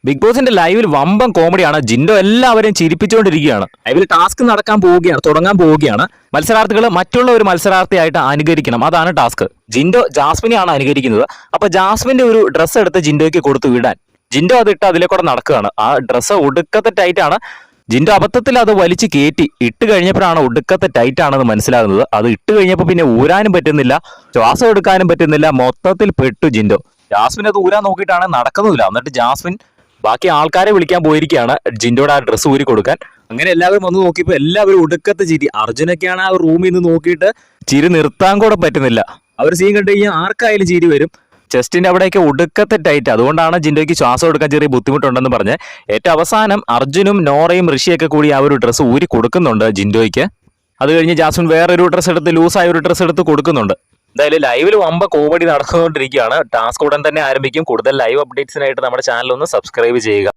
Big ബോസിന്റെ ലൈവിൽ വമ്പൻ കോമഡിയാണ്. ജിൻഡോ എല്ലാവരെയും ചിരിപ്പിച്ചുകൊണ്ടിരിക്കുകയാണ്. ലൈവിൽ ടാസ്ക് തുടങ്ങാൻ പോവുകയാണ്. മത്സരാർത്ഥികൾ മറ്റുള്ള ഒരു മത്സരാർത്ഥിയായിട്ട് അനുകരിക്കണം, അതാണ് ടാസ്ക്. ജിൻഡോ ജാസ്മിനെയാണ് അനുകരിക്കുന്നത്. അപ്പൊ ജാസ്മിന്റെ ഒരു ഡ്രസ്സ് എടുത്ത് ജിൻഡോയ്ക്ക് കൊടുത്തു വിടാൻ ജിൻഡോ അതിട്ട് അതിലേക്കൂടെ നടക്കുകയാണ്. ആ ഡ്രസ്സ് ഒടുക്കത്തെ ടൈറ്റാണ്. ജിൻഡോ അബദ്ധത്തിൽ അത് വലിച്ചു കയറ്റി ഇട്ട് കഴിഞ്ഞപ്പോഴാണ് ഒടുക്കത്തെ ടൈറ്റ് ആണെന്ന് മനസ്സിലാകുന്നത്. അത് ഇട്ട് കഴിഞ്ഞപ്പോൾ പിന്നെ ഊരാനും പറ്റുന്നില്ല, ശ്വാസം എടുക്കാനും പറ്റുന്നില്ല, മൊത്തത്തിൽ പെട്ടു ജിൻഡോ. ജാസ്മിൻ അത് ഊരാൻ നോക്കിയിട്ടാണ് നടക്കുന്നില്ല. എന്നിട്ട് ജാസ്മിൻ ബാക്കി ആൾക്കാരെ വിളിക്കാൻ പോയിരിക്കുകയാണ് ജിൻഡോയുടെ ആ ഡ്രസ്സ് ഊരി കൊടുക്കാൻ. അങ്ങനെ എല്ലാവരും വന്ന് നോക്കിയപ്പോൾ എല്ലാവരും ഒടുക്കത്തെ ചിരി. അർജുനൊക്കെയാണ് ആ റൂമിൽ നിന്ന് നോക്കിയിട്ട് ചിരി നിർത്താൻ കൂടെ പറ്റുന്നില്ല. അവർ സീൻ കണ്ടു കഴിഞ്ഞാൽ ആർക്കായാലും ചിരി വരും. ചെസ്റ്റിന്റെ അവിടെയൊക്കെ ഒടുക്കത്തെ ടൈറ്റ്, അതുകൊണ്ടാണ് ജിൻഡോയ്ക്ക് ശ്വാസം എടുക്കാൻ ചെറിയ ബുദ്ധിമുട്ടുണ്ടെന്ന് പറഞ്ഞ് ഏറ്റവും അവസാനം അർജുനും നോറയും ഋഷിയൊക്കെ കൂടി ആ ഒരു ഡ്രസ്സ് ഊരി കൊടുക്കുന്നുണ്ട് ജിൻഡോയ്ക്ക്. അത് കഴിഞ്ഞ് ജാസ്മിൻ വേറൊരു ഡ്രസ്സ് എടുത്ത് ലൂസായ ഒരു ഡ്രസ്സ് എടുത്ത് കൊടുക്കുന്നുണ്ട്. എന്തായാലും ലൈവിൽ വമ്പ കോമഡി നടന്നുകൊണ്ടിരിക്കുകയാണ്. ടാസ്ക് ഉടൻ തന്നെ ആരംഭിക്കും. കൂടുതൽ ലൈവ് അപ്ഡേറ്റ്സിനായിട്ട് നമ്മുടെ ചാനൽ ഒന്ന് സബ്സ്ക്രൈബ് ചെയ്യുക.